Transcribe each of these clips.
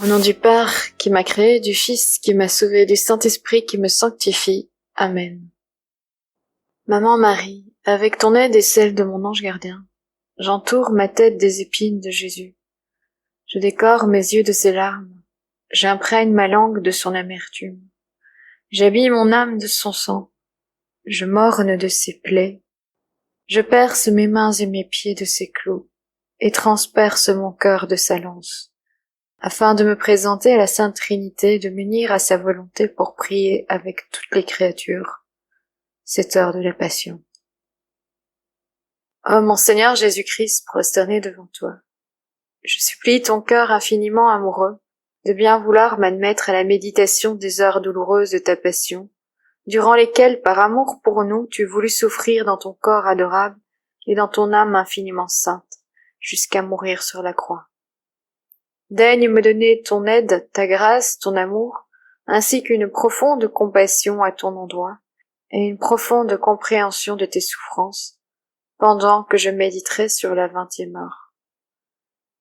Au nom du Père qui m'a créé, du Fils qui m'a sauvé, du Saint-Esprit qui me sanctifie. Amen. Maman Marie, avec ton aide et celle de mon ange gardien, j'entoure ma tête des épines de Jésus. Je décore mes yeux de ses larmes, j'imprègne ma langue de son amertume. J'habille mon âme de son sang, je morne de ses plaies. Je perce mes mains et mes pieds de ses clous, et transperce mon cœur de sa lance, afin de me présenter à la Sainte Trinité, de m'unir à sa volonté pour prier avec toutes les créatures, cette heure de la Passion. Ô mon Seigneur Jésus-Christ, prosterné devant toi, je supplie ton cœur infiniment amoureux de bien vouloir m'admettre à la méditation des heures douloureuses de ta passion, durant lesquelles, par amour pour nous, tu voulus souffrir dans ton corps adorable et dans ton âme infiniment sainte, jusqu'à mourir sur la croix. Daigne me donner ton aide, ta grâce, ton amour, ainsi qu'une profonde compassion à ton endroit, et une profonde compréhension de tes souffrances, pendant que je méditerai sur la 20e heure.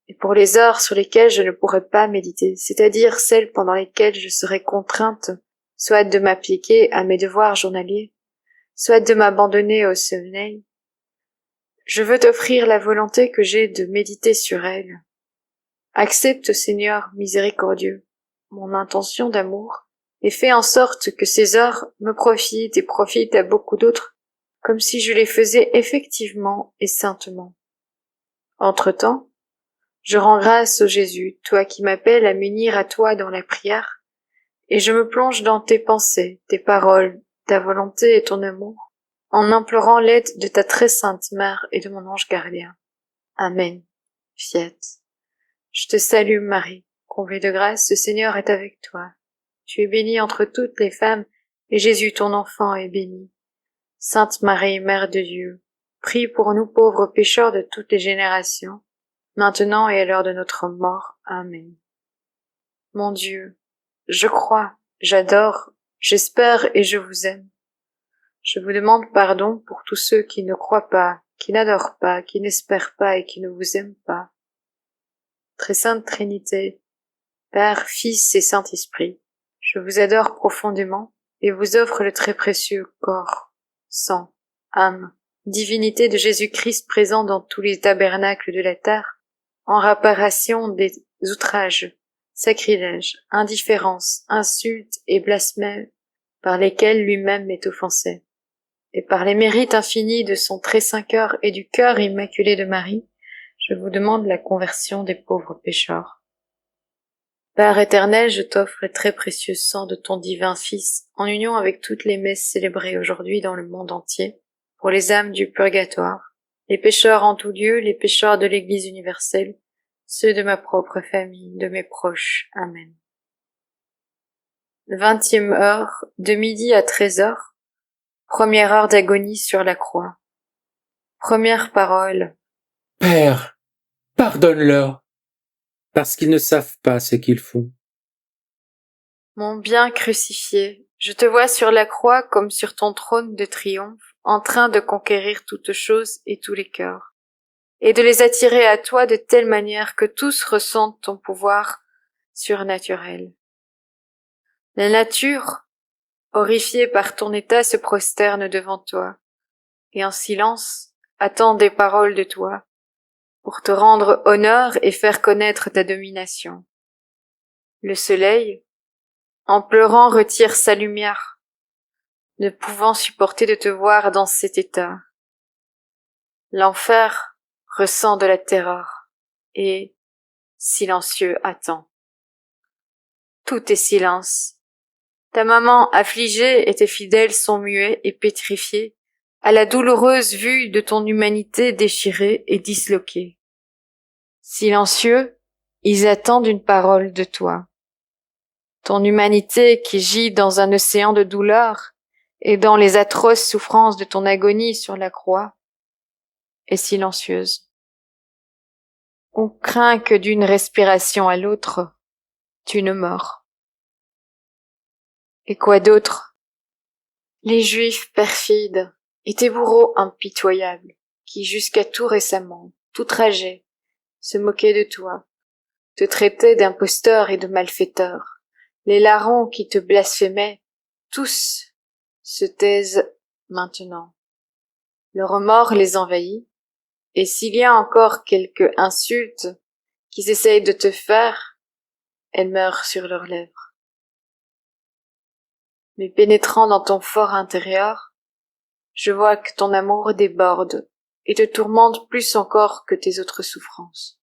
Et pour les heures sur lesquelles je ne pourrai pas méditer, c'est-à-dire celles pendant lesquelles je serai contrainte soit de m'appliquer à mes devoirs journaliers, soit de m'abandonner au sommeil, je veux t'offrir la volonté que j'ai de méditer sur elles. Accepte, Seigneur miséricordieux, mon intention d'amour, et fais en sorte que ces heures me profitent et profitent à beaucoup d'autres, comme si je les faisais effectivement et saintement. Entre-temps, je rends grâce au Jésus, toi qui m'appelles à m'unir à toi dans la prière, et je me plonge dans tes pensées, tes paroles, ta volonté et ton amour, en implorant l'aide de ta très sainte Mère et de mon ange gardien. Amen. Fiat. Je te salue Marie, comblée de grâce, le Seigneur est avec toi. Tu es bénie entre toutes les femmes, et Jésus ton enfant est béni. Sainte Marie, Mère de Dieu, prie pour nous pauvres pécheurs de toutes les générations, maintenant et à l'heure de notre mort. Amen. Mon Dieu, je crois, j'adore, j'espère et je vous aime. Je vous demande pardon pour tous ceux qui ne croient pas, qui n'adorent pas, qui n'espèrent pas et qui ne vous aiment pas. Très sainte Trinité, Père, Fils et Saint-Esprit, je vous adore profondément et vous offre le très précieux corps, sang, âme, divinité de Jésus-Christ présent dans tous les tabernacles de la terre, en réparation des outrages, sacrilèges, indifférences, insultes et blasphèmes par lesquels lui-même est offensé, et par les mérites infinis de son très saint cœur et du cœur immaculé de Marie, je vous demande la conversion des pauvres pécheurs. Père éternel, je t'offre le très précieux sang de ton divin Fils, en union avec toutes les messes célébrées aujourd'hui dans le monde entier, pour les âmes du purgatoire, les pécheurs en tout lieu, les pécheurs de l'Église universelle, ceux de ma propre famille, de mes proches. Amen. 20e heure, de midi à 13h, première heure d'agonie sur la croix. Première parole. Père, pardonne-leur, parce qu'ils ne savent pas ce qu'ils font. Mon bien crucifié, je te vois sur la croix comme sur ton trône de triomphe, en train de conquérir toutes choses et tous les cœurs, et de les attirer à toi de telle manière que tous ressentent ton pouvoir surnaturel. La nature, horrifiée par ton état, se prosterne devant toi, et en silence attend des paroles de toi, pour te rendre honneur et faire connaître ta domination. Le soleil, en pleurant, retire sa lumière, ne pouvant supporter de te voir dans cet état. L'enfer ressent de la terreur et, silencieux, attend. Tout est silence. Ta maman affligée et tes fidèles sont muets et pétrifiés à la douloureuse vue de ton humanité déchirée et disloquée. Silencieux, ils attendent une parole de toi. Ton humanité qui gît dans un océan de douleur et dans les atroces souffrances de ton agonie sur la croix, est silencieuse. On craint que d'une respiration à l'autre, tu ne meurs. Et quoi d'autre? Les Juifs perfides et tes bourreaux impitoyables, qui jusqu'à tout récemment, tout trajet, se moquaient de toi, te traitaient d'imposteur et de malfaiteur. Les larrons qui te blasphémaient, tous se taisent maintenant. Le remords les envahit, et s'il y a encore quelque insulte qu'ils essayent de te faire, elles meurent sur leurs lèvres. Mais pénétrant dans ton fort intérieur, je vois que ton amour déborde et te tourmente plus encore que tes autres souffrances.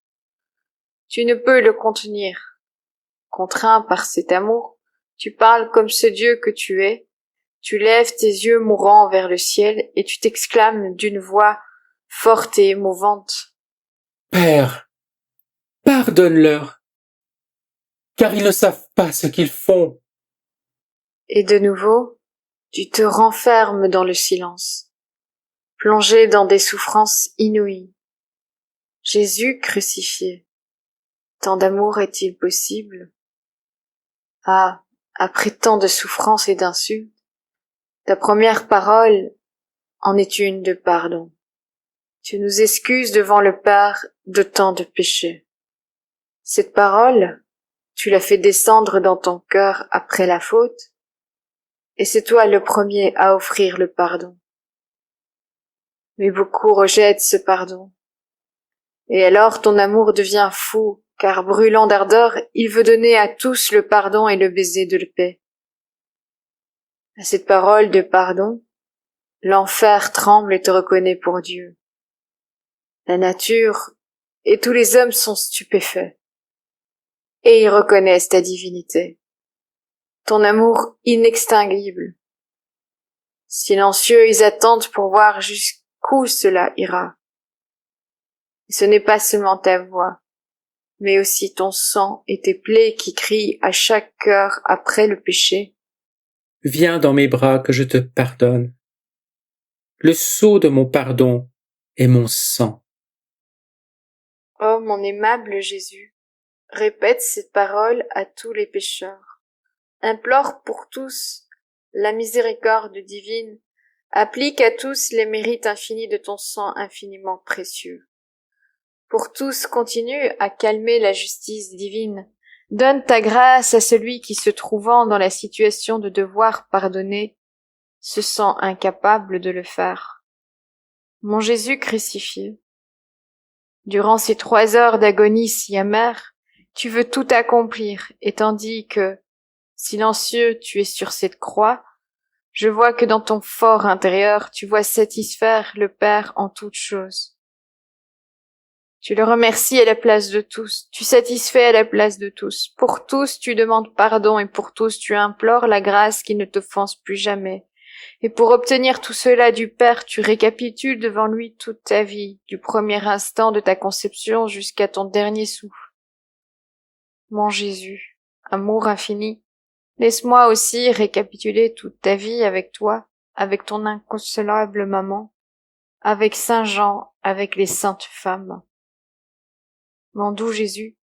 Tu ne peux le contenir. Contraint par cet amour, tu parles comme ce Dieu que tu es, tu lèves tes yeux mourants vers le ciel et tu t'exclames d'une voix forte et émouvante. Père, pardonne-leur, car ils ne savent pas ce qu'ils font. Et de nouveau, tu te renfermes dans le silence, plongé dans des souffrances inouïes. Jésus crucifié, tant d'amour est-il possible? Ah, après tant de souffrances et d'insultes, ta première parole en est une de pardon. Tu nous excuses devant le Père de tant de péchés. Cette parole, tu l'as fait descendre dans ton cœur après la faute, et c'est toi le premier à offrir le pardon. Mais beaucoup rejettent ce pardon. Et alors ton amour devient fou, car brûlant d'ardeur, il veut donner à tous le pardon et le baiser de la paix. À cette parole de pardon, l'enfer tremble et te reconnaît pour Dieu. La nature et tous les hommes sont stupéfaits, et ils reconnaissent ta divinité, ton amour inextinguible. Silencieux, ils attendent pour voir jusqu'où cela ira. Et ce n'est pas seulement ta voix, mais aussi ton sang et tes plaies qui crient à chaque heure après le péché. Viens dans mes bras que je te pardonne. Le sceau de mon pardon est mon sang. Oh mon aimable Jésus, répète cette parole à tous les pécheurs. Implore pour tous la miséricorde divine. Applique à tous les mérites infinis de ton sang infiniment précieux. Pour tous, continue à calmer la justice divine. Donne ta grâce à celui qui, se trouvant dans la situation de devoir pardonner, se sent incapable de le faire. Mon Jésus crucifié, durant ces 3 heures d'agonie si amère, tu veux tout accomplir, et tandis que, silencieux, tu es sur cette croix, je vois que dans ton fort intérieur, tu vois satisfaire le Père en toutes choses. Tu le remercies à la place de tous, tu satisfais à la place de tous. Pour tous, tu demandes pardon et pour tous, tu implores la grâce qui ne t'offense plus jamais. Et pour obtenir tout cela du Père, tu récapitules devant lui toute ta vie, du premier instant de ta conception jusqu'à ton dernier souffle. Mon Jésus, amour infini, laisse-moi aussi récapituler toute ta vie avec toi, avec ton inconsolable maman, avec Saint Jean, avec les saintes femmes. Mon doux Jésus,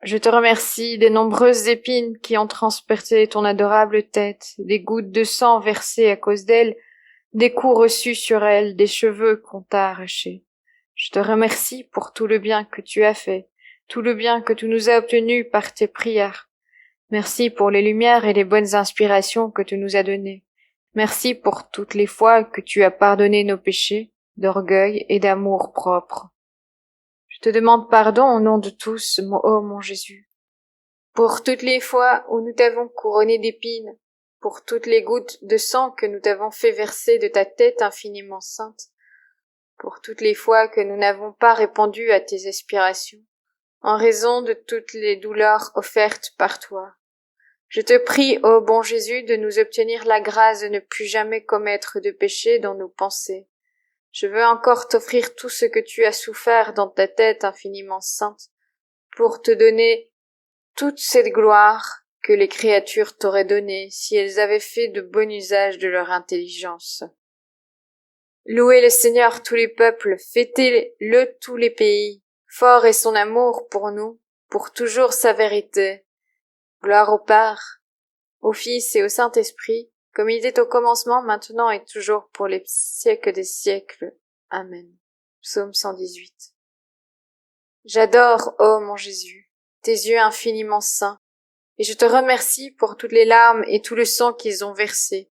je te remercie des nombreuses épines qui ont transpercé ton adorable tête, des gouttes de sang versées à cause d'elle, des coups reçus sur elle, des cheveux qu'on t'a arrachés. Je te remercie pour tout le bien que tu as fait, tout le bien que tu nous as obtenu par tes prières. Merci pour les lumières et les bonnes inspirations que tu nous as données. Merci pour toutes les fois que tu as pardonné nos péchés, d'orgueil et d'amour propre. Je te demande pardon au nom de tous, mon Jésus, pour toutes les fois où nous t'avons couronné d'épines, pour toutes les gouttes de sang que nous t'avons fait verser de ta tête infiniment sainte, pour toutes les fois que nous n'avons pas répondu à tes aspirations, en raison de toutes les douleurs offertes par toi. Je te prie, ô bon Jésus, de nous obtenir la grâce de ne plus jamais commettre de péché dans nos pensées. Je veux encore t'offrir tout ce que tu as souffert dans ta tête infiniment sainte, pour te donner toute cette gloire que les créatures t'auraient donnée si elles avaient fait de bon usage de leur intelligence. Louez le Seigneur tous les peuples, fêtez-le tous les pays. Fort est son amour pour nous, pour toujours sa vérité. Gloire au Père, au Fils et au Saint-Esprit, comme il était au commencement, maintenant et toujours pour les siècles des siècles. Amen. Psaume 118. J'adore, ô mon Jésus, tes yeux infiniment saints, et je te remercie pour toutes les larmes et tout le sang qu'ils ont versé,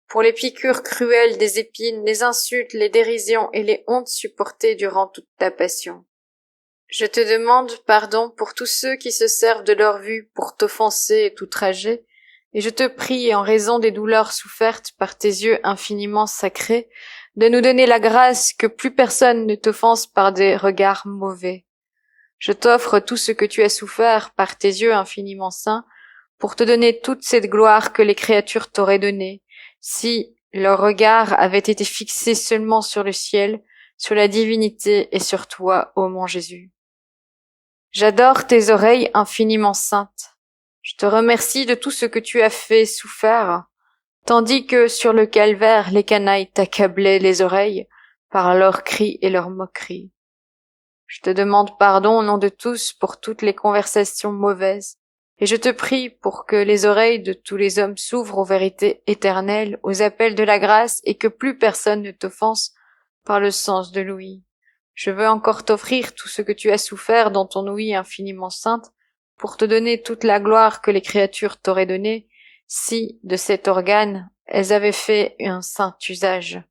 pour les piqûres cruelles des épines, les insultes, les dérisions et les hontes supportées durant toute ta passion. Je te demande pardon pour tous ceux qui se servent de leur vue pour t'offenser et t'outrager, et je te prie, en raison des douleurs souffertes par tes yeux infiniment sacrés, de nous donner la grâce que plus personne ne t'offense par des regards mauvais. Je t'offre tout ce que tu as souffert par tes yeux infiniment saints, pour te donner toute cette gloire que les créatures t'auraient donnée, si leur regard avait été fixé seulement sur le ciel, sur la divinité et sur toi, ô mon Jésus. J'adore tes oreilles infiniment saintes. Je te remercie de tout ce que tu as fait souffert, tandis que sur le calvaire les canailles t'accablaient les oreilles par leurs cris et leurs moqueries. Je te demande pardon au nom de tous pour toutes les conversations mauvaises, et je te prie pour que les oreilles de tous les hommes s'ouvrent aux vérités éternelles, aux appels de la grâce, et que plus personne ne t'offense par le sens de l'ouïe. Je veux encore t'offrir tout ce que tu as souffert dans ton ouïe infiniment sainte, pour te donner toute la gloire que les créatures t'auraient donnée, si, de cet organe, elles avaient fait un saint usage.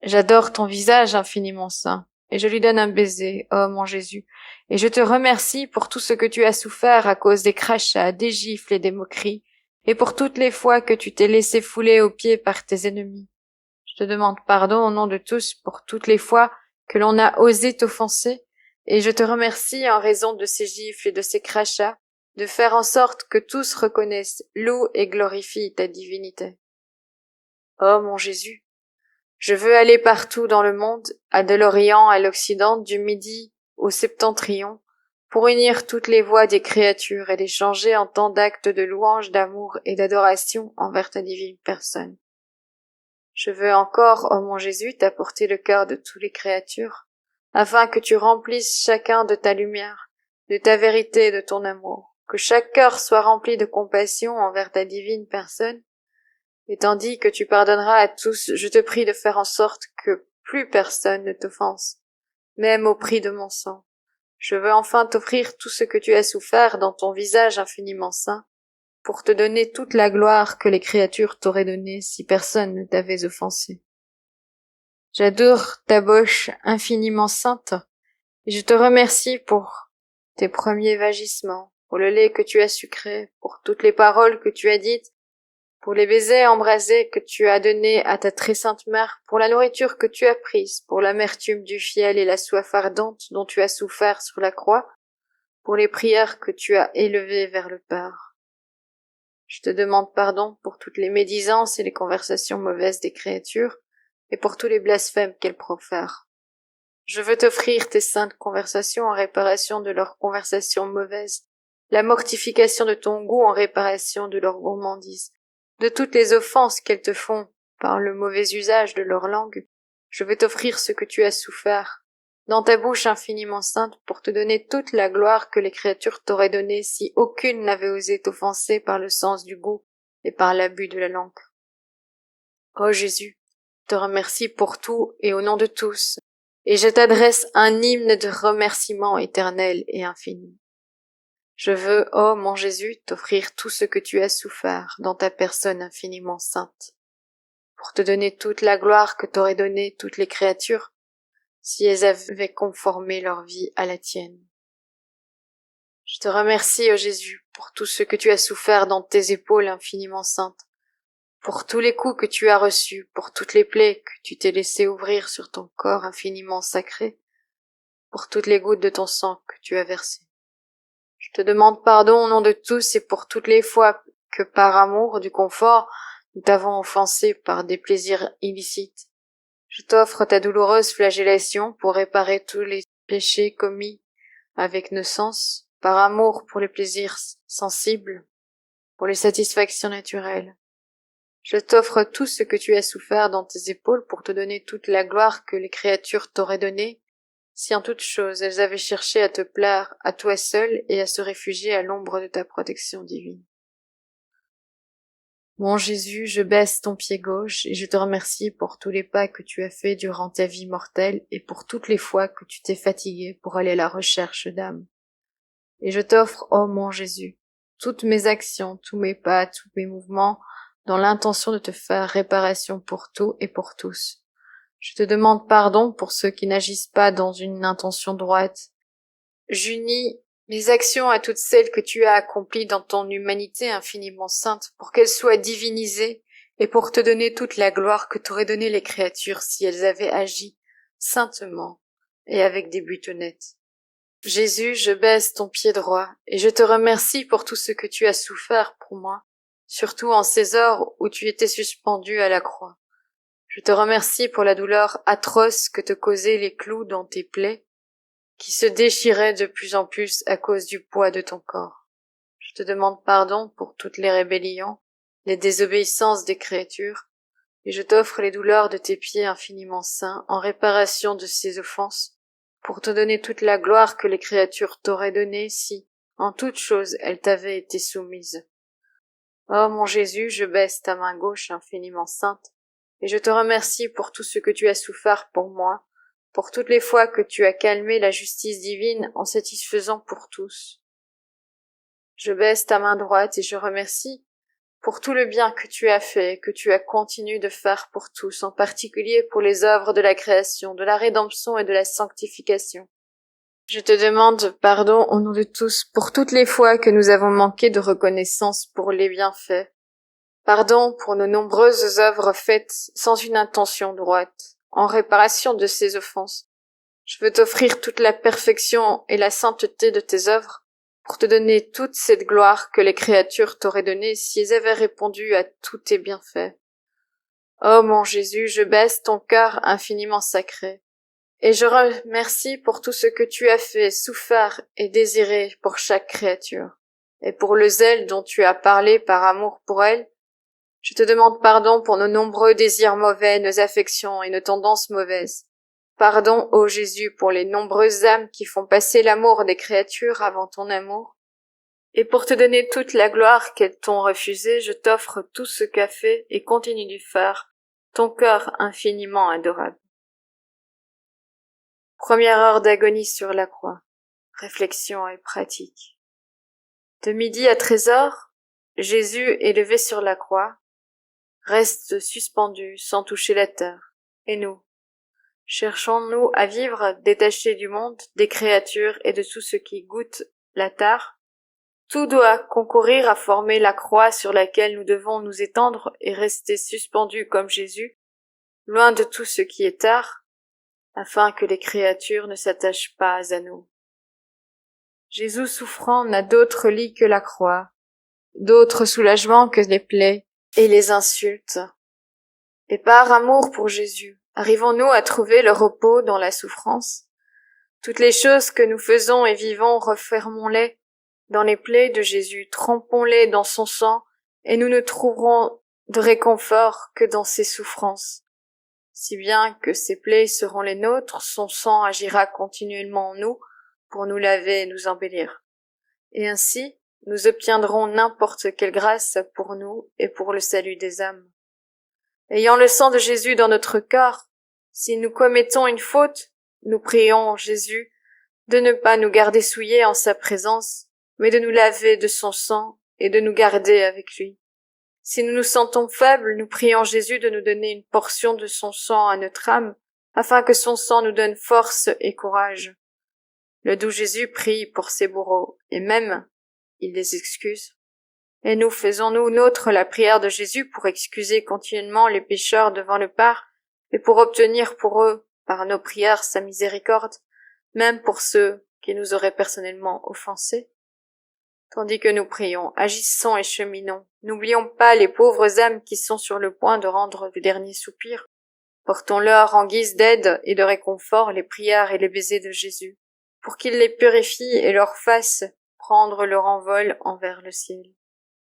J'adore ton visage infiniment saint, et je lui donne un baiser, ô mon Jésus, et je te remercie pour tout ce que tu as souffert à cause des crachats, des gifles et des moqueries, et pour toutes les fois que tu t'es laissé fouler aux pieds par tes ennemis. Je te demande pardon au nom de tous pour toutes les fois que l'on a osé t'offenser, et je te remercie en raison de ces gifles et de ces crachats, de faire en sorte que tous reconnaissent, louent et glorifient ta divinité. Ô mon Jésus, je veux aller partout dans le monde, de l'Orient à l'Occident, du Midi au Septentrion, pour unir toutes les voix des créatures et les changer en tant d'actes de louange, d'amour et d'adoration envers ta divine personne. Je veux encore, ô mon Jésus, t'apporter le cœur de toutes les créatures, afin que tu remplisses chacun de ta lumière, de ta vérité et de ton amour, que chaque cœur soit rempli de compassion envers ta divine personne, et tandis que tu pardonneras à tous, je te prie de faire en sorte que plus personne ne t'offense, même au prix de mon sang. Je veux enfin t'offrir tout ce que tu as souffert dans ton visage infiniment saint, pour te donner toute la gloire que les créatures t'auraient donnée si personne ne t'avait offensé. J'adore ta bouche infiniment sainte, et je te remercie pour tes premiers vagissements, pour le lait que tu as sucré, pour toutes les paroles que tu as dites, pour les baisers embrasés que tu as donnés à ta très sainte mère, pour la nourriture que tu as prise, pour l'amertume du fiel et la soif ardente dont tu as souffert sur la croix, pour les prières que tu as élevées vers le Père. Je te demande pardon pour toutes les médisances et les conversations mauvaises des créatures, et pour tous les blasphèmes qu'elles profèrent. Je veux t'offrir tes saintes conversations en réparation de leurs conversations mauvaises, la mortification de ton goût en réparation de leur gourmandise, de toutes les offenses qu'elles te font par le mauvais usage de leur langue. Je veux t'offrir ce que tu as souffert dans ta bouche infiniment sainte pour te donner toute la gloire que les créatures t'auraient donnée si aucune n'avait osé t'offenser par le sens du goût et par l'abus de la langue. Ô Jésus, je te remercie pour tout et au nom de tous, et je t'adresse un hymne de remerciement éternel et infini. Je veux, ô mon Jésus, t'offrir tout ce que tu as souffert dans ta personne infiniment sainte, pour te donner toute la gloire que t'auraient donnée toutes les créatures, si elles avaient conformé leur vie à la tienne. Je te remercie, ô Jésus, pour tout ce que tu as souffert dans tes épaules infiniment saintes, pour tous les coups que tu as reçus, pour toutes les plaies que tu t'es laissé ouvrir sur ton corps infiniment sacré, pour toutes les gouttes de ton sang que tu as versées. Je te demande pardon au nom de tous et pour toutes les fois que par amour du confort, nous t'avons offensé par des plaisirs illicites. Je t'offre ta douloureuse flagellation pour réparer tous les péchés commis avec nos sens, par amour pour les plaisirs sensibles, pour les satisfactions naturelles. Je t'offre tout ce que tu as souffert dans tes épaules pour te donner toute la gloire que les créatures t'auraient donnée, si en toute chose elles avaient cherché à te plaire à toi seul et à se réfugier à l'ombre de ta protection divine. Mon Jésus, je baisse ton pied gauche et je te remercie pour tous les pas que tu as faits durant ta vie mortelle et pour toutes les fois que tu t'es fatigué pour aller à la recherche d'âme. Et je t'offre, ô mon Jésus, toutes mes actions, tous mes pas, tous mes mouvements, dans l'intention de te faire réparation pour tout et pour tous. Je te demande pardon pour ceux qui n'agissent pas dans une intention droite. J'unis mes actions à toutes celles que tu as accomplies dans ton humanité infiniment sainte pour qu'elles soient divinisées et pour te donner toute la gloire que t'auraient donné les créatures si elles avaient agi saintement et avec des buts honnêtes. Jésus, je baisse ton pied droit et je te remercie pour tout ce que tu as souffert pour moi, surtout en ces heures où tu étais suspendu à la croix. Je te remercie pour la douleur atroce que te causaient les clous dans tes plaies, qui se déchiraient de plus en plus à cause du poids de ton corps. Je te demande pardon pour toutes les rébellions, les désobéissances des créatures, et je t'offre les douleurs de tes pieds infiniment saints en réparation de ces offenses, pour te donner toute la gloire que les créatures t'auraient donnée si, en toute chose, elles t'avaient été soumises. Ô mon Jésus, je baisse ta main gauche infiniment sainte, et je te remercie pour tout ce que tu as souffert pour moi, pour toutes les fois que tu as calmé la justice divine en satisfaisant pour tous. Je baisse ta main droite et je remercie pour tout le bien que tu as fait et que tu as continué de faire pour tous, en particulier pour les œuvres de la création, de la rédemption et de la sanctification. Je te demande pardon au nom de tous pour toutes les fois que nous avons manqué de reconnaissance pour les bienfaits. Pardon pour nos nombreuses œuvres faites sans une intention droite, en réparation de ces offenses. Je veux t'offrir toute la perfection et la sainteté de tes œuvres, pour te donner toute cette gloire que les créatures t'auraient donnée si elles avaient répondu à tous tes bienfaits. Ô mon Jésus, je baisse ton cœur infiniment sacré, et je remercie pour tout ce que tu as fait, souffert et désiré pour chaque créature, et pour le zèle dont tu as parlé par amour pour elle. Je te demande pardon pour nos nombreux désirs mauvais, nos affections et nos tendances mauvaises. Pardon, ô Jésus, pour les nombreuses âmes qui font passer l'amour des créatures avant ton amour. Et pour te donner toute la gloire qu'elles t'ont refusée, je t'offre tout ce qu'a fait et continue de faire ton cœur infiniment adorable. Première heure d'agonie sur la croix. Réflexion et pratique. De midi à 13h, Jésus, élevé sur la croix, reste suspendu sans toucher la terre. Et nous, cherchons-nous à vivre détachés du monde, des créatures et de tout ce qui goûte la tare? Tout doit concourir à former la croix sur laquelle nous devons nous étendre et rester suspendus comme Jésus, loin de tout ce qui est tare, afin que les créatures ne s'attachent pas à nous. Jésus souffrant n'a d'autre lit que la croix, d'autre soulagement que les plaies et les insultes. Et par amour pour Jésus, arrivons-nous à trouver le repos dans la souffrance? Toutes les choses que nous faisons et vivons, refermons-les dans les plaies de Jésus, trempons-les dans son sang, et nous ne trouverons de réconfort que dans ses souffrances. Si bien que ses plaies seront les nôtres, son sang agira continuellement en nous pour nous laver et nous embellir. Et ainsi, nous obtiendrons n'importe quelle grâce pour nous et pour le salut des âmes. Ayant le sang de Jésus dans notre cœur, si nous commettons une faute, nous prions Jésus de ne pas nous garder souillés en sa présence, mais de nous laver de son sang et de nous garder avec lui. Si nous nous sentons faibles, nous prions Jésus de nous donner une portion de son sang à notre âme, afin que son sang nous donne force et courage. Le doux Jésus prie pour ses bourreaux, et même, il les excuse. Et nous faisons-nous nôtre la prière de Jésus pour excuser continuellement les pécheurs devant le Père, et pour obtenir pour eux, par nos prières, sa miséricorde, même pour ceux qui nous auraient personnellement offensés? Tandis que nous prions, agissons et cheminons, n'oublions pas les pauvres âmes qui sont sur le point de rendre le dernier soupir. Portons-leur en guise d'aide et de réconfort les prières et les baisers de Jésus, pour qu'il les purifie et leur fasse prendre leur envol envers le ciel.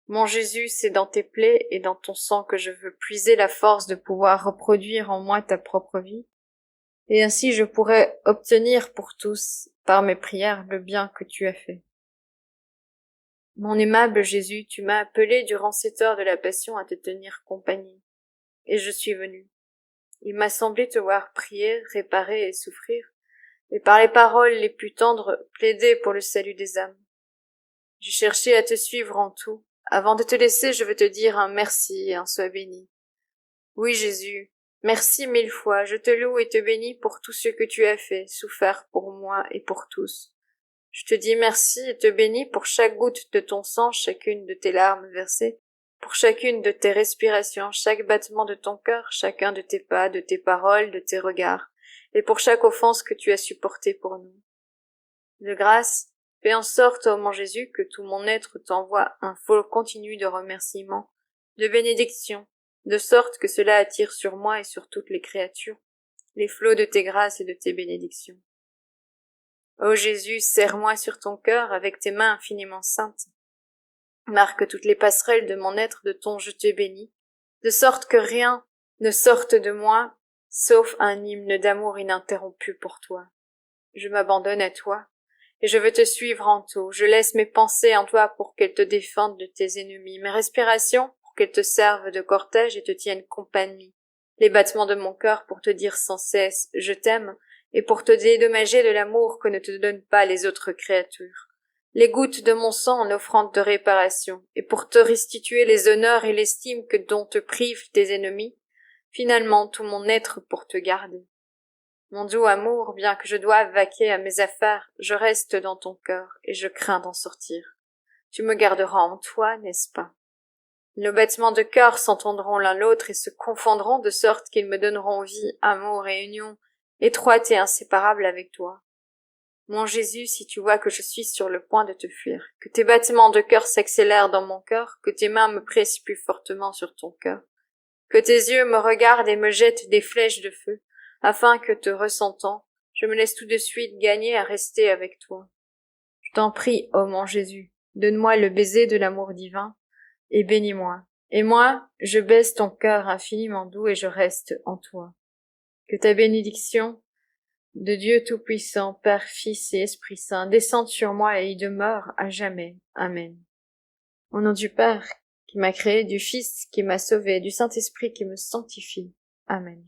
Mon Jésus, c'est dans tes plaies et dans ton sang que je veux puiser la force de pouvoir reproduire en moi ta propre vie, et ainsi je pourrai obtenir pour tous, par mes prières, le bien que tu as fait. Mon aimable Jésus, tu m'as appelé durant cette heure de la passion à te tenir compagnie. Et je suis venu. Il m'a semblé te voir prier, réparer et souffrir, et par les paroles les plus tendres plaider pour le salut des âmes. J'ai cherché à te suivre en tout. Avant de te laisser, je veux te dire un merci et un sois béni. Oui, Jésus, merci 1000 fois, je te loue et te bénis pour tout ce que tu as fait, souffert pour moi et pour tous. Je te dis merci et te bénis pour chaque goutte de ton sang, chacune de tes larmes versées, pour chacune de tes respirations, chaque battement de ton cœur, chacun de tes pas, de tes paroles, de tes regards, et pour chaque offense que tu as supportée pour nous. De grâce, fais en sorte, ô mon Jésus, que tout mon être t'envoie un flot continu de remerciements, de bénédictions, de sorte que cela attire sur moi et sur toutes les créatures les flots de tes grâces et de tes bénédictions. Ô Jésus, serre-moi sur ton cœur avec tes mains infiniment saintes. Marque toutes les passerelles de mon être de ton je te bénis, de sorte que rien ne sorte de moi, sauf un hymne d'amour ininterrompu pour toi. Je m'abandonne à toi, et je veux te suivre en tout. Je laisse mes pensées en toi pour qu'elles te défendent de tes ennemis, mes respirations pour qu'elles te servent de cortège et te tiennent compagnie, les battements de mon cœur pour te dire sans cesse « je t'aime » et pour te dédommager de l'amour que ne te donnent pas les autres créatures, les gouttes de mon sang en offrande de réparation, et pour te restituer les honneurs et l'estime dont te privent tes ennemis, finalement tout mon être pour te garder. Mon doux amour, bien que je doive vaquer à mes affaires, je reste dans ton cœur et je crains d'en sortir. Tu me garderas en toi, n'est-ce pas? Nos battements de cœur s'entendront l'un l'autre et se confondront de sorte qu'ils me donneront vie, amour et union, étroite et inséparable avec toi. Mon Jésus, si tu vois que je suis sur le point de te fuir, que tes battements de cœur s'accélèrent dans mon cœur, que tes mains me pressent plus fortement sur ton cœur, que tes yeux me regardent et me jettent des flèches de feu, afin que, te ressentant, je me laisse tout de suite gagner à rester avec toi. Je t'en prie, ô mon Jésus, donne-moi le baiser de l'amour divin, et bénis-moi. Et moi, je baisse ton cœur infiniment doux et je reste en toi. Que ta bénédiction de Dieu Tout-Puissant, Père, Fils et Esprit Saint, descende sur moi et y demeure à jamais. Amen. Au nom du Père, qui m'a créé, du Fils, qui m'a sauvé, du Saint-Esprit qui me sanctifie. Amen.